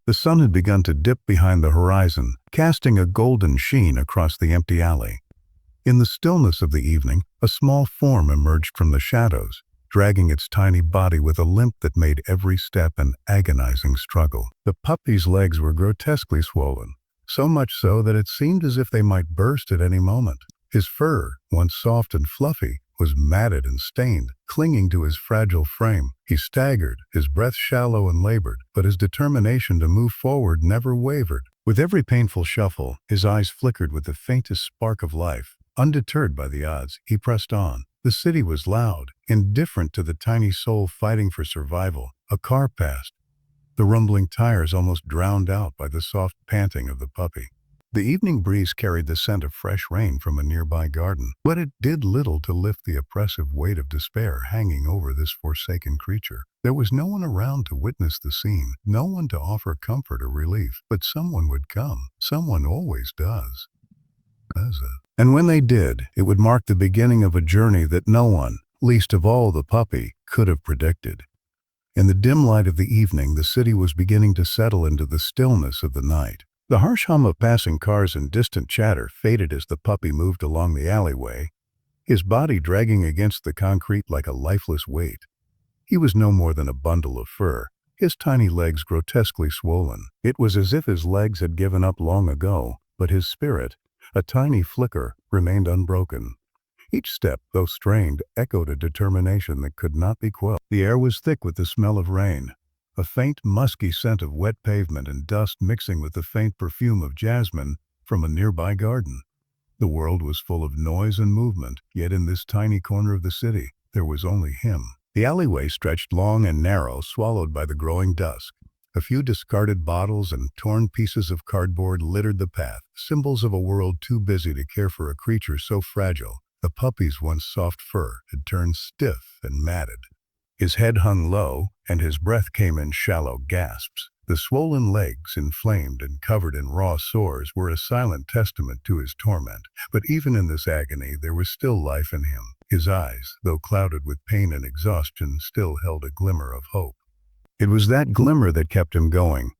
The sun had begun to dip behind the horizon, casting a golden sheen across the empty alley. In the stillness of the evening, a small form emerged from the shadows, dragging its tiny body with a limp that made every step an agonizing struggle. The puppy's legs were grotesquely swollen, so much so that it seemed as if they might burst at any moment. His fur, once soft and fluffy, was matted and stained, clinging to his fragile frame. He staggered, his breath shallow and labored, but his determination to move forward never wavered. With every painful shuffle, his eyes flickered with the faintest spark of life. Undeterred by the odds, he pressed on. The city was loud, indifferent to the tiny soul fighting for survival. A car passed, the rumbling tires almost drowned out by the soft panting of the puppy. The evening breeze carried the scent of fresh rain from a nearby garden, but it did little to lift the oppressive weight of despair hanging over this forsaken creature. There was no one around to witness the scene, no one to offer comfort or relief, but someone would come. Someone always does. And when they did, it would mark the beginning of a journey that no one, least of all the puppy, could have predicted. In the dim light of the evening, the city was beginning to settle into the stillness of the night. The harsh hum of passing cars and distant chatter faded as the puppy moved along the alleyway, his body dragging against the concrete like a lifeless weight. He was no more than a bundle of fur, his tiny legs grotesquely swollen. It was as if his legs had given up long ago, but his spirit, a tiny flicker, remained unbroken. Each step, though strained, echoed a determination that could not be quelled. The air was thick with the smell of rain, a faint, musky scent of wet pavement and dust mixing with the faint perfume of jasmine from a nearby garden. The world was full of noise and movement, yet in this tiny corner of the city, there was only him. The alleyway stretched long and narrow, swallowed by the growing dusk. A few discarded bottles and torn pieces of cardboard littered the path, symbols of a world too busy to care for a creature so fragile. The puppy's once soft fur had turned stiff and matted. His head hung low, and his breath came in shallow gasps. The swollen legs, inflamed and covered in raw sores, were a silent testament to his torment. But even in this agony, there was still life in him. His eyes, though clouded with pain and exhaustion, still held a glimmer of hope. It was that glimmer that kept him going,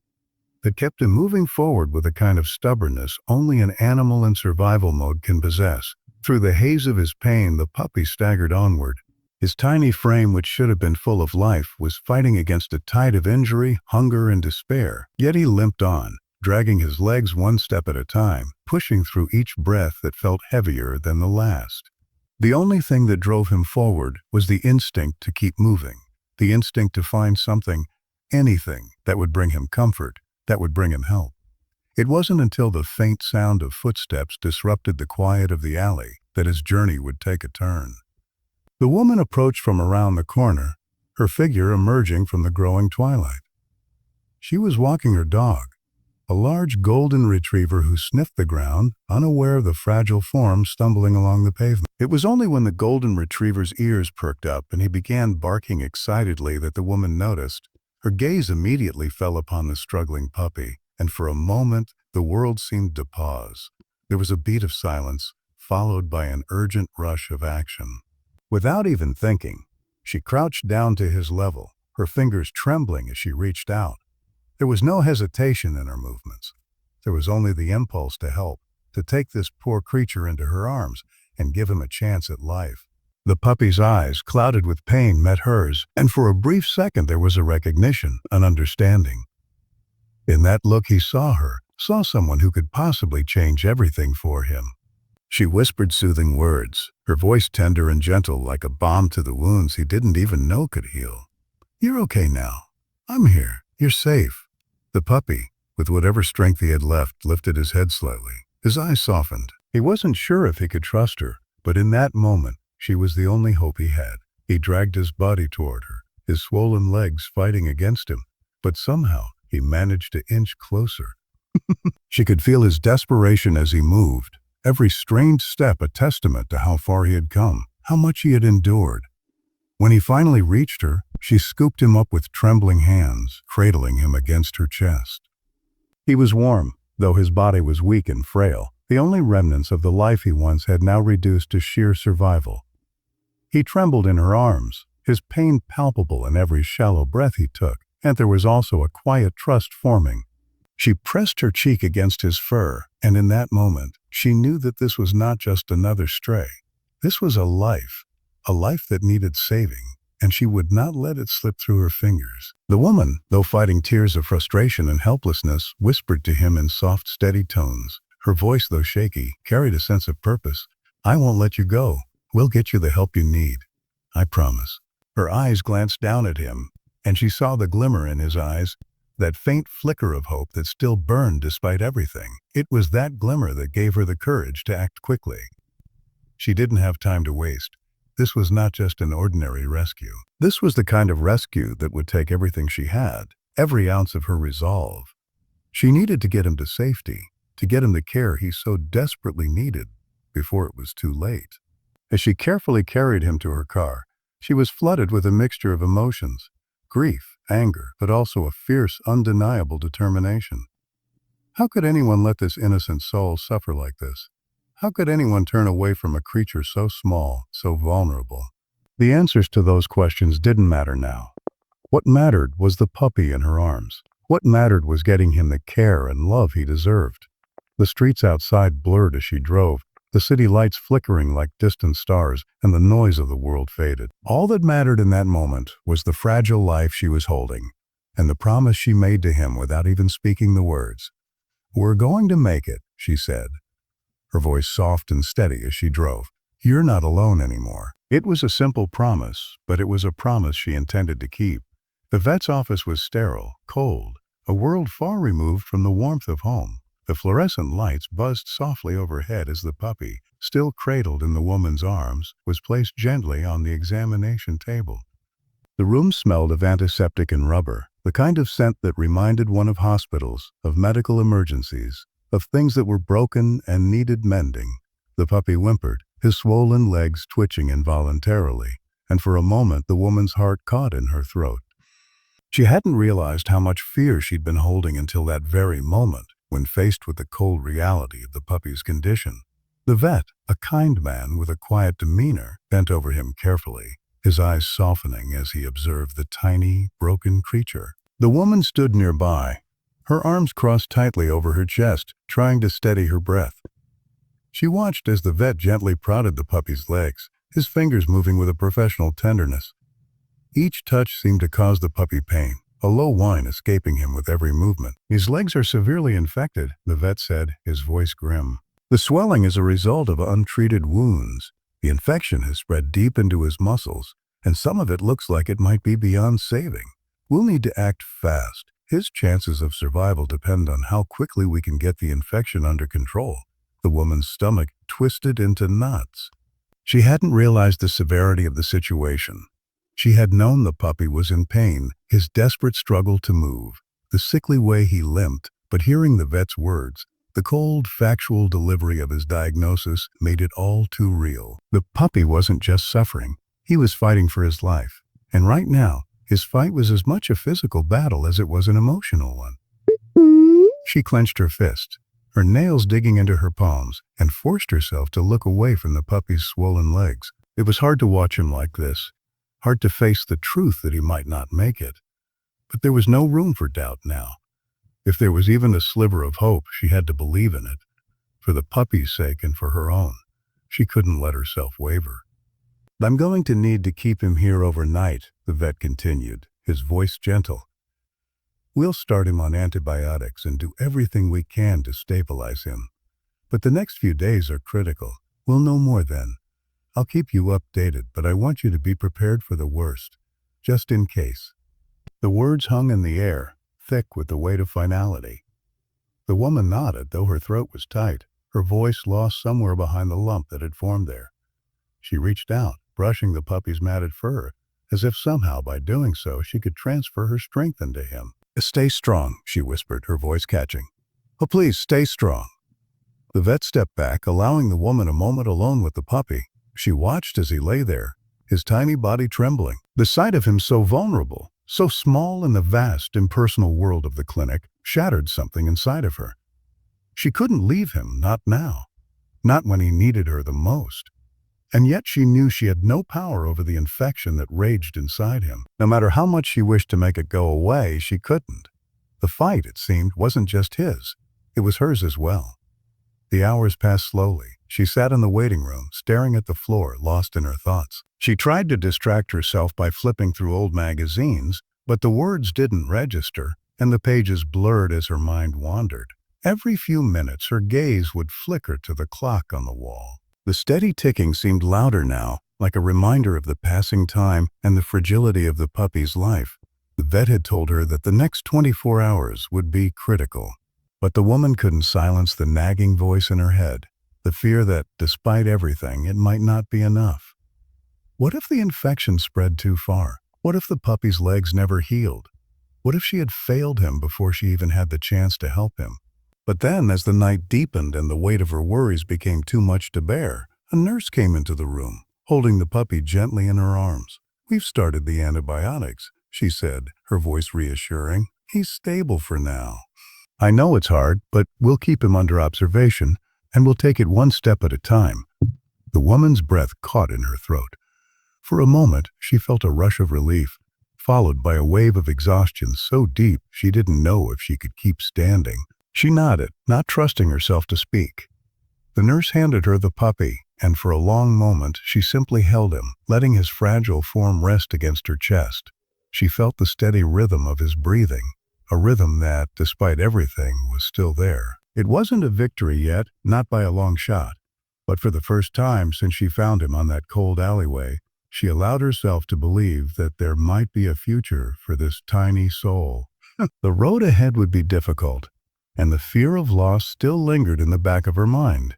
that kept him moving forward with a kind of stubbornness only an animal in survival mode can possess. Through the haze of his pain, the puppy staggered onward. His tiny frame, which should have been full of life, was fighting against a tide of injury, hunger, and despair. Yet he limped on, dragging his legs one step at a time, pushing through each breath that felt heavier than the last. The only thing that drove him forward was the instinct to keep moving, the instinct to find something, anything, that would bring him comfort, that would bring him help. It wasn't until the faint sound of footsteps disrupted the quiet of the alley that his journey would take a turn. The woman approached from around the corner, her figure emerging from the growing twilight. She was walking her dog, a large golden retriever who sniffed the ground, unaware of the fragile form stumbling along the pavement. It was only when the golden retriever's ears perked up and he began barking excitedly that the woman noticed. Her gaze immediately fell upon the struggling puppy, and for a moment the world seemed to pause. There was a beat of silence, followed by an urgent rush of action. Without even thinking, she crouched down to his level, her fingers trembling as she reached out. There was no hesitation in her movements. There was only the impulse to help, to take this poor creature into her arms and give him a chance at life. The puppy's eyes, clouded with pain, met hers, and for a brief second there was a recognition, an understanding. In that look he saw her, saw someone who could possibly change everything for him. She whispered soothing words, her voice tender and gentle like a balm to the wounds he didn't even know could heal. "You're okay now. I'm here. You're safe." The puppy, with whatever strength he had left, lifted his head slightly. His eyes softened. He wasn't sure if he could trust her, but in that moment, she was the only hope he had. He dragged his body toward her, his swollen legs fighting against him, but somehow he managed to inch closer. She could feel his desperation as he moved, every strained step a testament to how far he had come, how much he had endured. When he finally reached her, she scooped him up with trembling hands, cradling him against her chest. He was warm, though his body was weak and frail. The only remnants of the life he once had now reduced to sheer survival. He trembled in her arms, his pain palpable in every shallow breath he took, and there was also a quiet trust forming, She pressed her cheek against his fur, and in that moment, she knew that this was not just another stray. This was a life that needed saving, and she would not let it slip through her fingers. The woman, though fighting tears of frustration and helplessness, whispered to him in soft, steady tones. Her voice, though shaky, carried a sense of purpose. "I won't let you go. We'll get you the help you need. I promise." Her eyes glanced down at him, and she saw the glimmer in his eyes, that faint flicker of hope that still burned despite everything. It was that glimmer that gave her the courage to act quickly. She didn't have time to waste. This was not just an ordinary rescue. This was the kind of rescue that would take everything she had, every ounce of her resolve. She needed to get him to safety, to get him the care he so desperately needed before it was too late. As she carefully carried him to her car, she was flooded with a mixture of emotions, grief, anger, but also a fierce, undeniable determination. How could anyone let this innocent soul suffer like this? How could anyone turn away from a creature so small, so vulnerable? The answers to those questions didn't matter now. What mattered was the puppy in her arms. What mattered was getting him the care and love he deserved. The streets outside blurred as she drove, the city lights flickering like distant stars, and the noise of the world faded. All that mattered in that moment was the fragile life she was holding, and the promise she made to him without even speaking the words. "We're going to make it," she said, her voice soft and steady as she drove. "You're not alone anymore." It was a simple promise, but it was a promise she intended to keep. The vet's office was sterile, cold, a world far removed from the warmth of home. The fluorescent lights buzzed softly overhead as the puppy, still cradled in the woman's arms, was placed gently on the examination table. The room smelled of antiseptic and rubber, the kind of scent that reminded one of hospitals, of medical emergencies, of things that were broken and needed mending. The puppy whimpered, his swollen legs twitching involuntarily, and for a moment the woman's heart caught in her throat. She hadn't realized how much fear she'd been holding until that very moment, when faced with the cold reality of the puppy's condition. The vet, a kind man with a quiet demeanor, bent over him carefully, his eyes softening as he observed the tiny, broken creature. The woman stood nearby, her arms crossed tightly over her chest, trying to steady her breath. She watched as the vet gently prodded the puppy's legs, his fingers moving with a professional tenderness. Each touch seemed to cause the puppy pain, a low whine escaping him with every movement. "His legs are severely infected," the vet said, his voice grim. "The swelling is a result of untreated wounds. The infection has spread deep into his muscles, and some of it looks like it might be beyond saving. We'll need to act fast. His chances of survival depend on how quickly we can get the infection under control." The woman's stomach twisted into knots. She hadn't realized the severity of the situation. She had known the puppy was in pain, his desperate struggle to move, the sickly way he limped, but hearing the vet's words, the cold, factual delivery of his diagnosis made it all too real. The puppy wasn't just suffering, he was fighting for his life. And right now, his fight was as much a physical battle as it was an emotional one. She clenched her fist, her nails digging into her palms, and forced herself to look away from the puppy's swollen legs. It was hard to watch him like this, hard to face the truth that he might not make it. But there was no room for doubt now. If there was even a sliver of hope, she had to believe in it. For the puppy's sake and for her own, she couldn't let herself waver. "I'm going to need to keep him here overnight," the vet continued, his voice gentle. "We'll start him on antibiotics and do everything we can to stabilize him. But the next few days are critical. We'll know more then. I'll keep you updated, but I want you to be prepared for the worst, just in case." The words hung in the air, thick with the weight of finality. The woman nodded, though her throat was tight, her voice lost somewhere behind the lump that had formed there. She reached out, brushing the puppy's matted fur, as if somehow by doing so she could transfer her strength into him. "Stay strong," she whispered, her voice catching. "Oh, please, stay strong." The vet stepped back, allowing the woman a moment alone with the puppy. She watched as he lay there, his tiny body trembling. The sight of him so vulnerable, so small in the vast, impersonal world of the clinic, shattered something inside of her. She couldn't leave him, not now, not when he needed her the most. And yet she knew she had no power over the infection that raged inside him. No matter how much she wished to make it go away, she couldn't. The fight, it seemed, wasn't just his. It was hers as well. The hours passed slowly. She sat in the waiting room, staring at the floor, lost in her thoughts. She tried to distract herself by flipping through old magazines, but the words didn't register, and the pages blurred as her mind wandered. Every few minutes, her gaze would flicker to the clock on the wall. The steady ticking seemed louder now, like a reminder of the passing time and the fragility of the puppy's life. The vet had told her that the next 24 hours would be critical. But the woman couldn't silence the nagging voice in her head, the fear that, despite everything, it might not be enough. What if the infection spread too far? What if the puppy's legs never healed? What if she had failed him before she even had the chance to help him? But then, as the night deepened and the weight of her worries became too much to bear, a nurse came into the room, holding the puppy gently in her arms. "We've started the antibiotics," she said, her voice reassuring. "He's stable for now. I know it's hard, but we'll keep him under observation, and we'll take it one step at a time." The woman's breath caught in her throat. For a moment, she felt a rush of relief, followed by a wave of exhaustion so deep she didn't know if she could keep standing. She nodded, not trusting herself to speak. The nurse handed her the puppy, and for a long moment she simply held him, letting his fragile form rest against her chest. She felt the steady rhythm of his breathing, a rhythm that, despite everything, was still there. It wasn't a victory yet, not by a long shot. But for the first time since she found him on that cold alleyway, she allowed herself to believe that there might be a future for this tiny soul. The road ahead would be difficult, and the fear of loss still lingered in the back of her mind.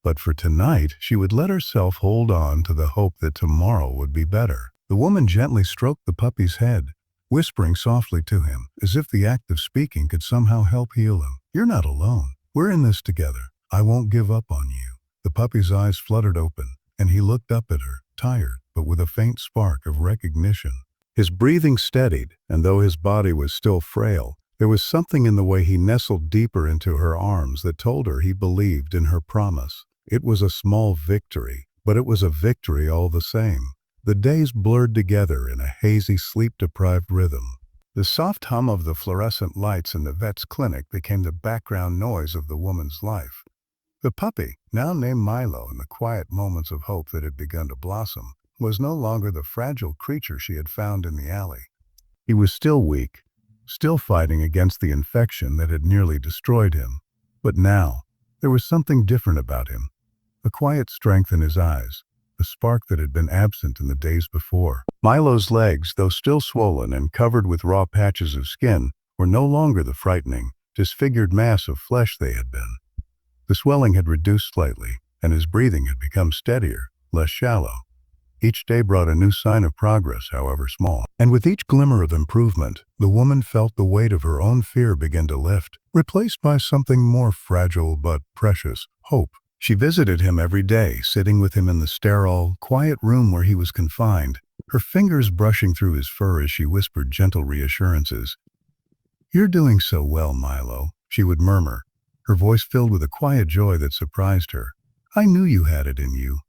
But for tonight, she would let herself hold on to the hope that tomorrow would be better. The woman gently stroked the puppy's head, whispering softly to him, as if the act of speaking could somehow help heal him. "You're not alone. We're in this together. I won't give up on you." The puppy's eyes fluttered open, and he looked up at her, tired, but with a faint spark of recognition. His breathing steadied, and though his body was still frail, there was something in the way he nestled deeper into her arms that told her he believed in her promise. It was a small victory, but it was a victory all the same. The days blurred together in a hazy, sleep-deprived rhythm. The soft hum of the fluorescent lights in the vet's clinic became the background noise of the woman's life. The puppy, now named Milo in the quiet moments of hope that had begun to blossom, was no longer the fragile creature she had found in the alley. He was still weak, still fighting against the infection that had nearly destroyed him. But now, there was something different about him, a quiet strength in his eyes, a spark that had been absent in the days before. Milo's legs, though still swollen and covered with raw patches of skin, were no longer the frightening, disfigured mass of flesh they had been. The swelling had reduced slightly, and his breathing had become steadier, less shallow. Each day brought a new sign of progress, however small. And with each glimmer of improvement, the woman felt the weight of her own fear begin to lift, replaced by something more fragile but precious, hope. She visited him every day, sitting with him in the sterile, quiet room where he was confined, her fingers brushing through his fur as she whispered gentle reassurances. "You're doing so well, Milo," she would murmur, her voice filled with a quiet joy that surprised her. "I knew you had it in you."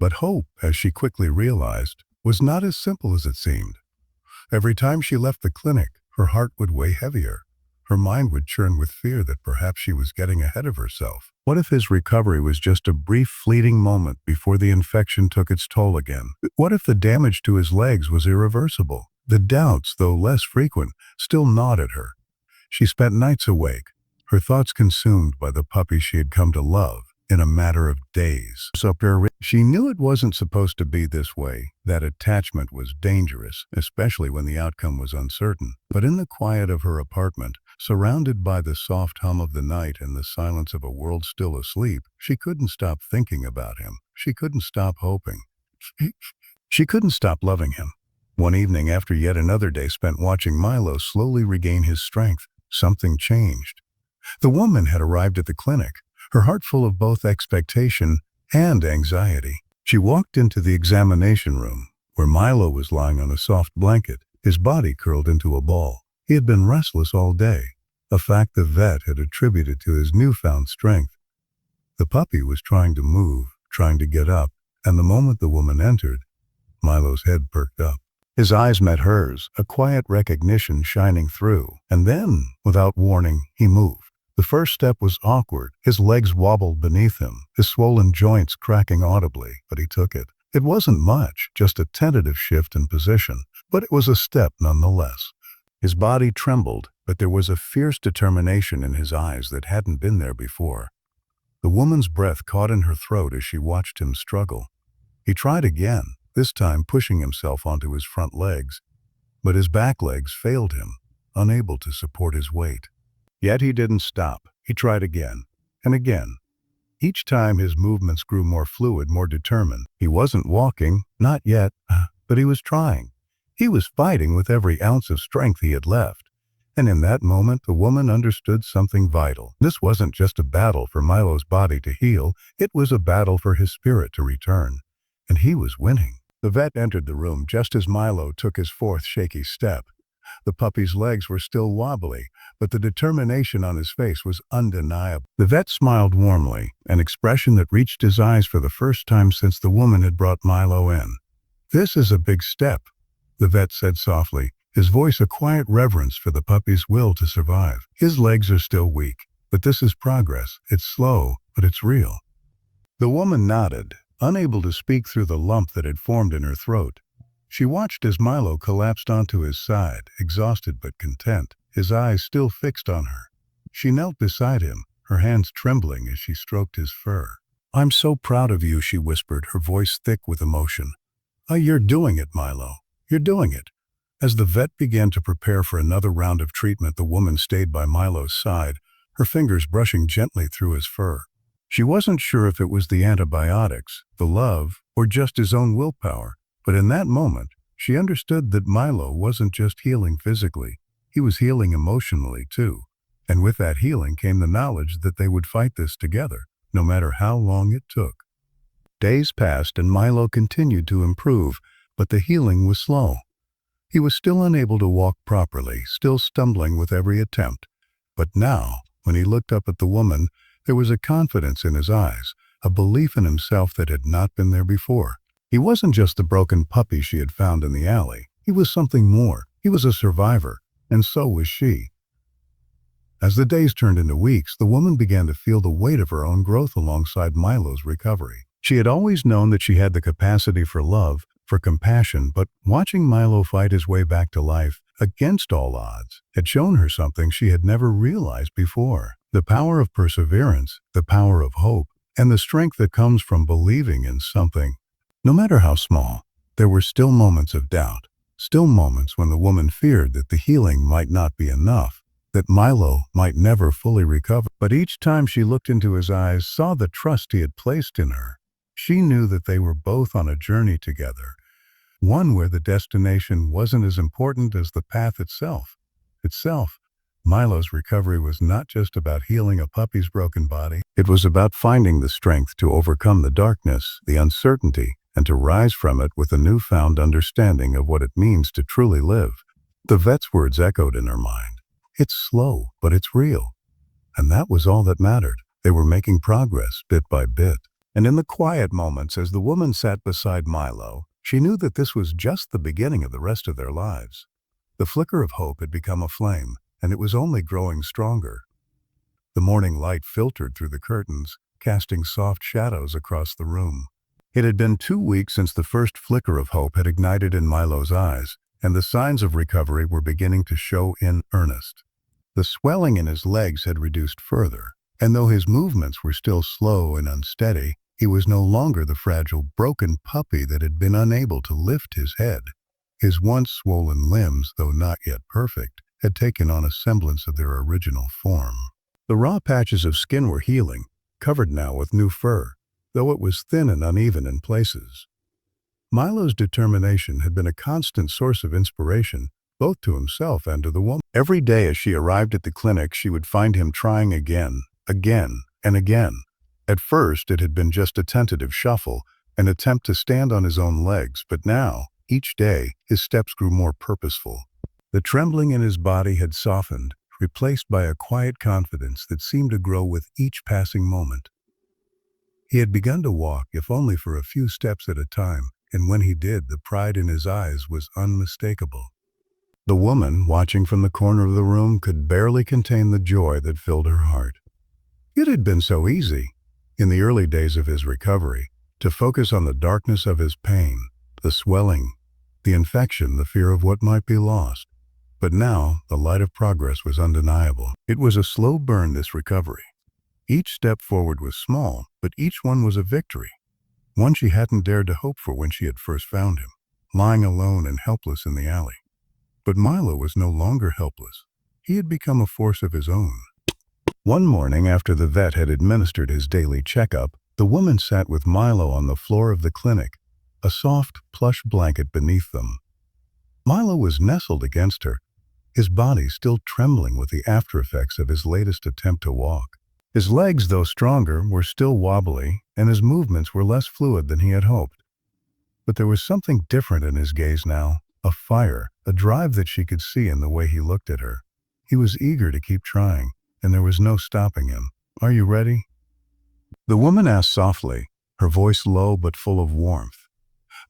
But hope, as she quickly realized, was not as simple as it seemed. Every time she left the clinic, her heart would weigh heavier. Her mind would churn with fear that perhaps she was getting ahead of herself. What if his recovery was just a brief, fleeting moment before the infection took its toll again? What if the damage to his legs was irreversible? The doubts, though less frequent, still gnawed at her. She spent nights awake, her thoughts consumed by the puppy she had come to love in a matter of days. She knew it wasn't supposed to be this way, that attachment was dangerous, especially when the outcome was uncertain. But in the quiet of her apartment, surrounded by the soft hum of the night and the silence of a world still asleep, she couldn't stop thinking about him. She couldn't stop hoping. She couldn't stop loving him. One evening, after yet another day spent watching Milo slowly regain his strength, something changed. The woman had arrived at the clinic, her heart full of both expectation and anxiety. She walked into the examination room, where Milo was lying on a soft blanket, his body curled into a ball. He had been restless all day, a fact the vet had attributed to his newfound strength. The puppy was trying to move, trying to get up, and the moment the woman entered, Milo's head perked up. His eyes met hers, a quiet recognition shining through. And then, without warning, he moved. The first step was awkward. His legs wobbled beneath him, his swollen joints cracking audibly, but he took it. It wasn't much, just a tentative shift in position, but it was a step nonetheless. His body trembled, but there was a fierce determination in his eyes that hadn't been there before. The woman's breath caught in her throat as she watched him struggle. He tried again, this time pushing himself onto his front legs, but his back legs failed him, unable to support his weight. Yet he didn't stop. He tried again, and again. Each time his movements grew more fluid, more determined. He wasn't walking, not yet, but he was trying. He was fighting with every ounce of strength he had left. And in that moment, the woman understood something vital. This wasn't just a battle for Milo's body to heal, it was a battle for his spirit to return. And he was winning. The vet entered the room just as Milo took his fourth shaky step. The puppy's legs were still wobbly, but the determination on his face was undeniable. The vet smiled warmly, an expression that reached his eyes for the first time since the woman had brought Milo in. "This is a big step," the vet said softly, his voice a quiet reverence for the puppy's will to survive. "His legs are still weak, but this is progress. It's slow, but it's real." The woman nodded, unable to speak through the lump that had formed in her throat. She watched as Milo collapsed onto his side, exhausted but content, his eyes still fixed on her. She knelt beside him, her hands trembling as she stroked his fur. "I'm so proud of you," she whispered, her voice thick with emotion. You're doing it, Milo. You're doing it." As the vet began to prepare for another round of treatment, the woman stayed by Milo's side, her fingers brushing gently through his fur. She wasn't sure if it was the antibiotics, the love, or just his own willpower. But in that moment, she understood that Milo wasn't just healing physically, he was healing emotionally too. And with that healing came the knowledge that they would fight this together, no matter how long it took. Days passed and Milo continued to improve, but the healing was slow. He was still unable to walk properly, still stumbling with every attempt. But now, when he looked up at the woman, there was a confidence in his eyes, a belief in himself that had not been there before. He wasn't just the broken puppy she had found in the alley. He was something more. He was a survivor, and so was she. As the days turned into weeks, the woman began to feel the weight of her own growth alongside Milo's recovery. She had always known that she had the capacity for love, for compassion, but watching Milo fight his way back to life, against all odds, had shown her something she had never realized before. The power of perseverance, the power of hope, and the strength that comes from believing in something. No matter how small, there were still moments of doubt, still moments when the woman feared that the healing might not be enough, that Milo might never fully recover. But each time she looked into his eyes, saw the trust he had placed in her, she knew that they were both on a journey together, one where the destination wasn't as important as the path itself. Milo's recovery was not just about healing a puppy's broken body. It was about finding the strength to overcome the darkness, the uncertainty, and to rise from it with a newfound understanding of what it means to truly live. The vet's words echoed in her mind. It's slow, but it's real. And that was all that mattered. They were making progress, bit by bit. And in the quiet moments, as the woman sat beside Milo, she knew that this was just the beginning of the rest of their lives. The flicker of hope had become a flame, and it was only growing stronger. The morning light filtered through the curtains, casting soft shadows across the room. It had been 2 weeks since the first flicker of hope had ignited in Milo's eyes, and the signs of recovery were beginning to show in earnest. The swelling in his legs had reduced further, and though his movements were still slow and unsteady, he was no longer the fragile, broken puppy that had been unable to lift his head. His once swollen limbs, though not yet perfect, had taken on a semblance of their original form. The raw patches of skin were healing, covered now with new fur, though it was thin and uneven in places. Milo's determination had been a constant source of inspiration, both to himself and to the woman. Every day as she arrived at the clinic, she would find him trying again, and again. At first, it had been just a tentative shuffle, an attempt to stand on his own legs, but now, each day, his steps grew more purposeful. The trembling in his body had softened, replaced by a quiet confidence that seemed to grow with each passing moment. He had begun to walk, if only for a few steps at a time, and when he did, the pride in his eyes was unmistakable. The woman, watching from the corner of the room, could barely contain the joy that filled her heart. It had been so easy, in the early days of his recovery, to focus on the darkness of his pain, the swelling, the infection, the fear of what might be lost. But now, the light of progress was undeniable. It was a slow burn, this recovery. Each step forward was small, but each one was a victory. One she hadn't dared to hope for when she had first found him, lying alone and helpless in the alley. But Milo was no longer helpless. He had become a force of his own. One morning, after the vet had administered his daily checkup, the woman sat with Milo on the floor of the clinic, a soft, plush blanket beneath them. Milo was nestled against her, his body still trembling with the aftereffects of his latest attempt to walk. His legs, though stronger, were still wobbly, and his movements were less fluid than he had hoped. But there was something different in his gaze now, a fire, a drive that she could see in the way he looked at her. He was eager to keep trying, and there was no stopping him. "Are you ready?" The woman asked softly, her voice low but full of warmth.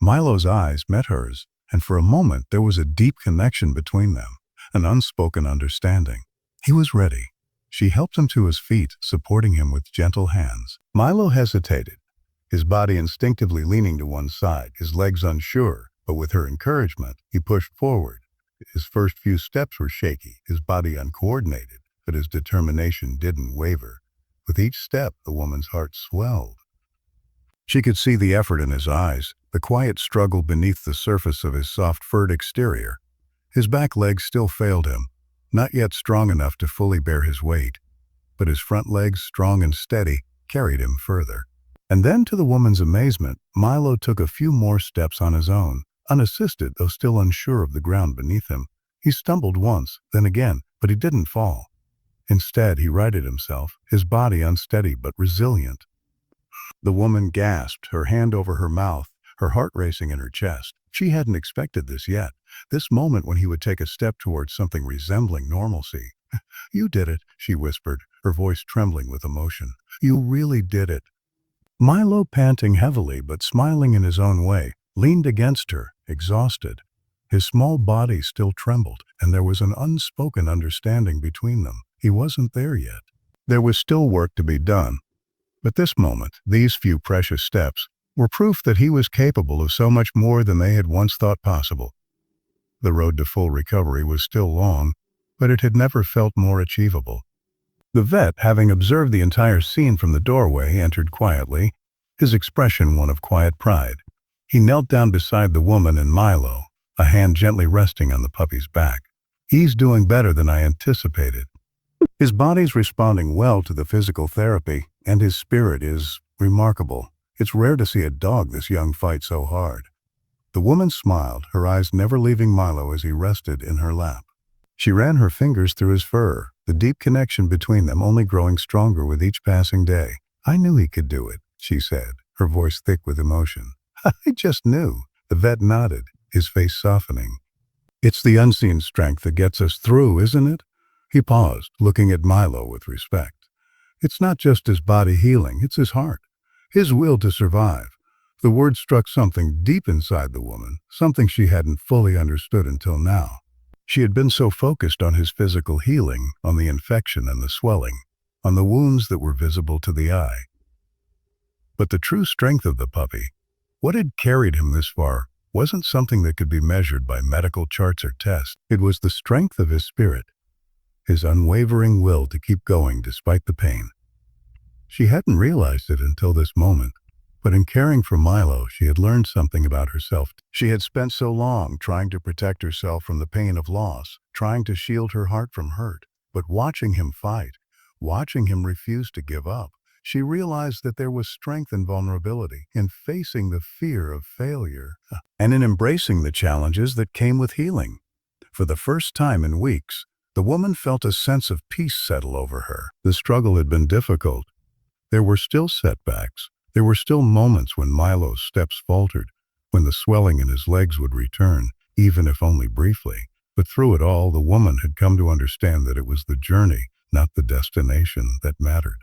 Milo's eyes met hers, and for a moment there was a deep connection between them, an unspoken understanding. He was ready. She helped him to his feet, supporting him with gentle hands. Milo hesitated, his body instinctively leaning to one side, his legs unsure, but with her encouragement, he pushed forward. His first few steps were shaky, his body uncoordinated, but his determination didn't waver. With each step, the woman's heart swelled. She could see the effort in his eyes, the quiet struggle beneath the surface of his soft furred exterior. His back legs still failed him, not yet strong enough to fully bear his weight, but his front legs, strong and steady, carried him further. And then, to the woman's amazement, Milo took a few more steps on his own, unassisted though still unsure of the ground beneath him. He stumbled once, then again, but he didn't fall. Instead, he righted himself, his body unsteady but resilient. The woman gasped, her hand over her mouth, her heart racing in her chest. She hadn't expected this yet, this moment when he would take a step towards something resembling normalcy. "You did it," she whispered, her voice trembling with emotion. "You really did it." Milo, panting heavily but smiling in his own way, leaned against her, exhausted. His small body still trembled, and there was an unspoken understanding between them. He wasn't there yet. There was still work to be done. But this moment, these few precious steps, were proof that he was capable of so much more than they had once thought possible. The road to full recovery was still long, but it had never felt more achievable. The vet, having observed the entire scene from the doorway, entered quietly, his expression one of quiet pride. He knelt down beside the woman and Milo, a hand gently resting on the puppy's back. "He's doing better than I anticipated. His body's responding well to the physical therapy, and his spirit is remarkable. It's rare to see a dog this young fight so hard." The woman smiled, her eyes never leaving Milo as he rested in her lap. She ran her fingers through his fur, the deep connection between them only growing stronger with each passing day. "I knew he could do it," she said, her voice thick with emotion. "I just knew." The vet nodded, his face softening. "It's the unseen strength that gets us through, isn't it?" He paused, looking at Milo with respect. "It's not just his body healing, it's his heart, his will to survive." The word struck something deep inside the woman, something she hadn't fully understood until now. She had been so focused on his physical healing, on the infection and the swelling, on the wounds that were visible to the eye. But the true strength of the puppy, what had carried him this far, wasn't something that could be measured by medical charts or tests. It was the strength of his spirit, his unwavering will to keep going despite the pain. She hadn't realized it until this moment, but in caring for Milo, she had learned something about herself. She had spent so long trying to protect herself from the pain of loss, trying to shield her heart from hurt. But watching him fight, watching him refuse to give up, she realized that there was strength in vulnerability, in facing the fear of failure, and in embracing the challenges that came with healing. For the first time in weeks, the woman felt a sense of peace settle over her. The struggle had been difficult. There were still setbacks. There were still moments when Milo's steps faltered, when the swelling in his legs would return, even if only briefly. But through it all, the woman had come to understand that it was the journey, not the destination, that mattered.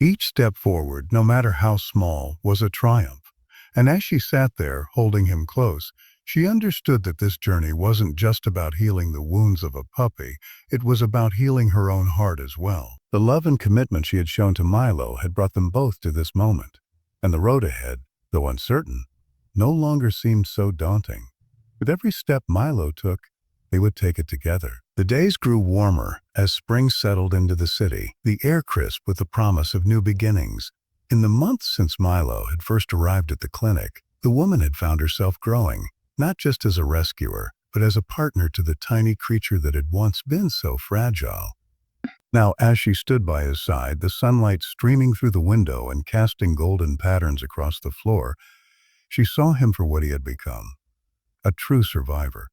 Each step forward, no matter how small, was a triumph. And as she sat there, holding him close, she understood that this journey wasn't just about healing the wounds of a puppy, it was about healing her own heart as well. The love and commitment she had shown to Milo had brought them both to this moment, and the road ahead, though uncertain, no longer seemed so daunting. With every step Milo took, they would take it together. The days grew warmer as spring settled into the city, the air crisp with the promise of new beginnings. In the months since Milo had first arrived at the clinic, the woman had found herself growing, not just as a rescuer, but as a partner to the tiny creature that had once been so fragile. Now, as she stood by his side, the sunlight streaming through the window and casting golden patterns across the floor, she saw him for what he had become, a true survivor.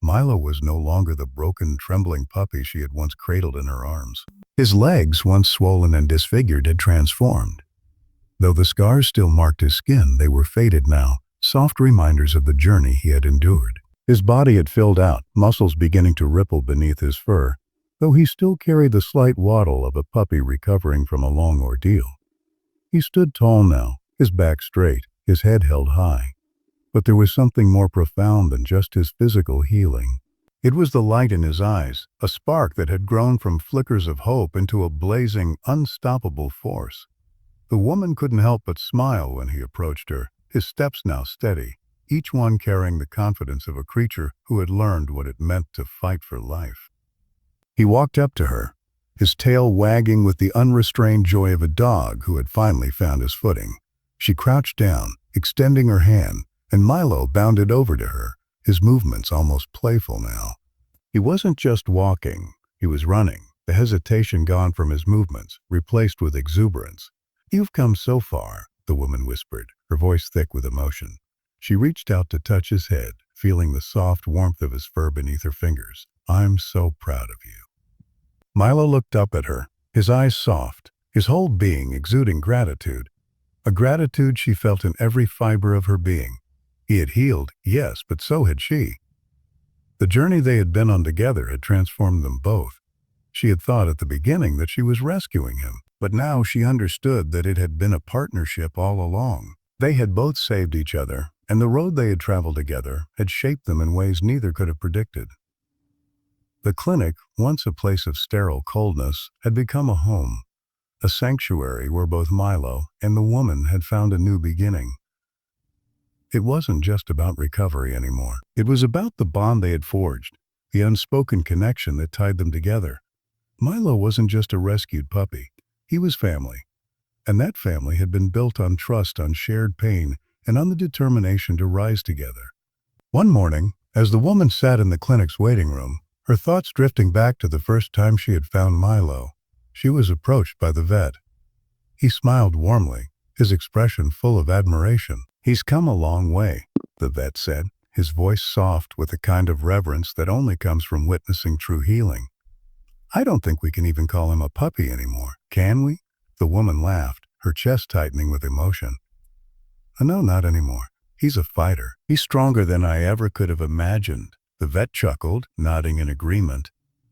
Milo was no longer the broken, trembling puppy she had once cradled in her arms. His legs, once swollen and disfigured, had transformed. Though the scars still marked his skin, they were faded now, soft reminders of the journey he had endured. His body had filled out, muscles beginning to ripple beneath his fur, though he still carried the slight waddle of a puppy recovering from a long ordeal. He stood tall now, his back straight, his head held high. But there was something more profound than just his physical healing. It was the light in his eyes, a spark that had grown from flickers of hope into a blazing, unstoppable force. The woman couldn't help but smile when he approached her, his steps now steady, each one carrying the confidence of a creature who had learned what it meant to fight for life. He walked up to her, his tail wagging with the unrestrained joy of a dog who had finally found his footing. She crouched down, extending her hand, and Milo bounded over to her, his movements almost playful now. He wasn't just walking, he was running, the hesitation gone from his movements, replaced with exuberance. "You've come so far," the woman whispered, her voice thick with emotion. She reached out to touch his head, feeling the soft warmth of his fur beneath her fingers. "I'm so proud of you." Milo looked up at her, his eyes soft, his whole being exuding gratitude, a gratitude she felt in every fiber of her being. He had healed, yes, but so had she. The journey they had been on together had transformed them both. She had thought at the beginning that she was rescuing him, but now she understood that it had been a partnership all along. They had both saved each other, and the road they had traveled together had shaped them in ways neither could have predicted. The clinic, once a place of sterile coldness, had become a home, a sanctuary where both Milo and the woman had found a new beginning. It wasn't just about recovery anymore. It was about the bond they had forged, the unspoken connection that tied them together. Milo wasn't just a rescued puppy. He was family. And that family had been built on trust, on shared pain, and on the determination to rise together. One morning, as the woman sat in the clinic's waiting room, her thoughts drifting back to the first time she had found Milo, she was approached by the vet. He smiled warmly, his expression full of admiration. "He's come a long way," the vet said, his voice soft with the kind of reverence that only comes from witnessing true healing. "I don't think we can even call him a puppy anymore, can we?" The woman laughed, her chest tightening with emotion. "No, not anymore. He's a fighter. He's stronger than I ever could have imagined." The vet chuckled, nodding in agreement.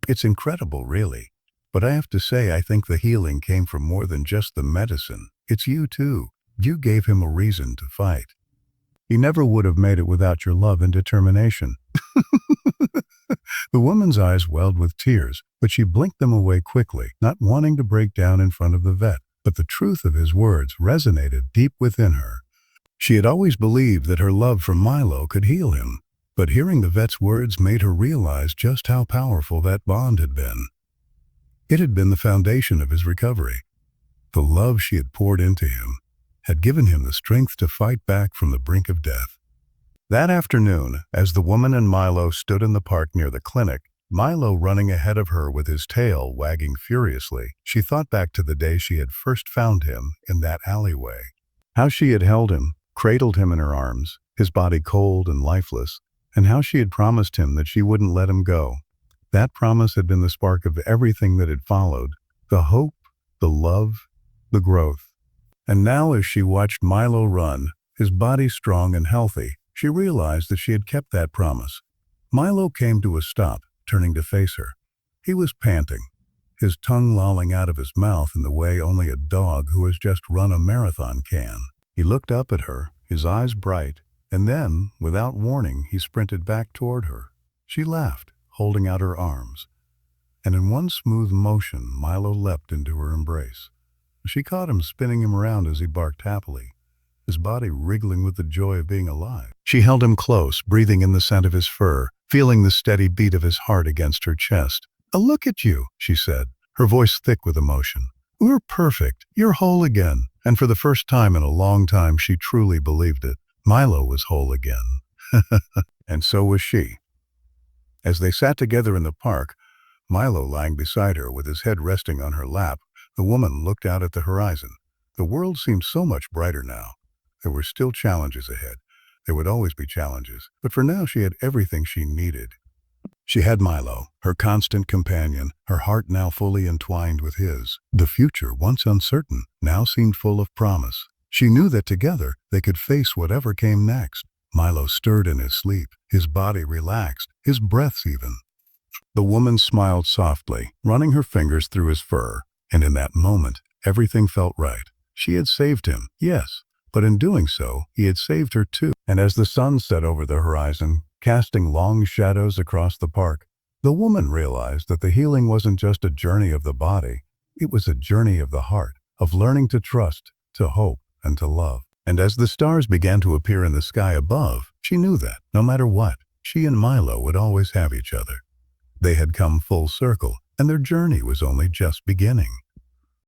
"It's incredible, really. But I have to say I think the healing came from more than just the medicine. It's you, too. You gave him a reason to fight. He never would have made it without your love and determination." The woman's eyes welled with tears, but she blinked them away quickly, not wanting to break down in front of the vet. But the truth of his words resonated deep within her. She had always believed that her love for Milo could heal him, but hearing the vet's words made her realize just how powerful that bond had been. It had been the foundation of his recovery. The love she had poured into him had given him the strength to fight back from the brink of death. That afternoon, as the woman and Milo stood in the park near the clinic, Milo running ahead of her with his tail wagging furiously, she thought back to the day she had first found him in that alleyway. How she had held him, cradled him in her arms, his body cold and lifeless, and how she had promised him that she wouldn't let him go. That promise had been the spark of everything that had followed, the hope, the love, the growth. And now as she watched Milo run, his body strong and healthy, she realized that she had kept that promise. Milo came to a stop, turning to face her. He was panting, his tongue lolling out of his mouth in the way only a dog who has just run a marathon can. He looked up at her, his eyes bright, and then, without warning, he sprinted back toward her. She laughed, holding out her arms, and in one smooth motion, Milo leapt into her embrace. She caught him, spinning him around as he barked happily, his body wriggling with the joy of being alive. She held him close, breathing in the scent of his fur, feeling the steady beat of his heart against her chest. "Look at you," she said, her voice thick with emotion. "We're perfect. You're whole again." And for the first time in a long time, she truly believed it. Milo was whole again. And so was she. As they sat together in the park, Milo lying beside her with his head resting on her lap, the woman looked out at the horizon. The world seemed so much brighter now. There were still challenges ahead. There would always be challenges, but for now she had everything she needed. She had Milo, her constant companion, her heart now fully entwined with his. The future, once uncertain, now seemed full of promise. She knew that together they could face whatever came next. Milo stirred in his sleep, his body relaxed, his breaths even. The woman smiled softly, running her fingers through his fur, and in that moment, everything felt right. She had saved him, yes, but in doing so, he had saved her too. And as the sun set over the horizon, casting long shadows across the park, the woman realized that the healing wasn't just a journey of the body, it was a journey of the heart, of learning to trust, to hope, and to love. And as the stars began to appear in the sky above, she knew that, no matter what, she and Milo would always have each other. They had come full circle, and their journey was only just beginning.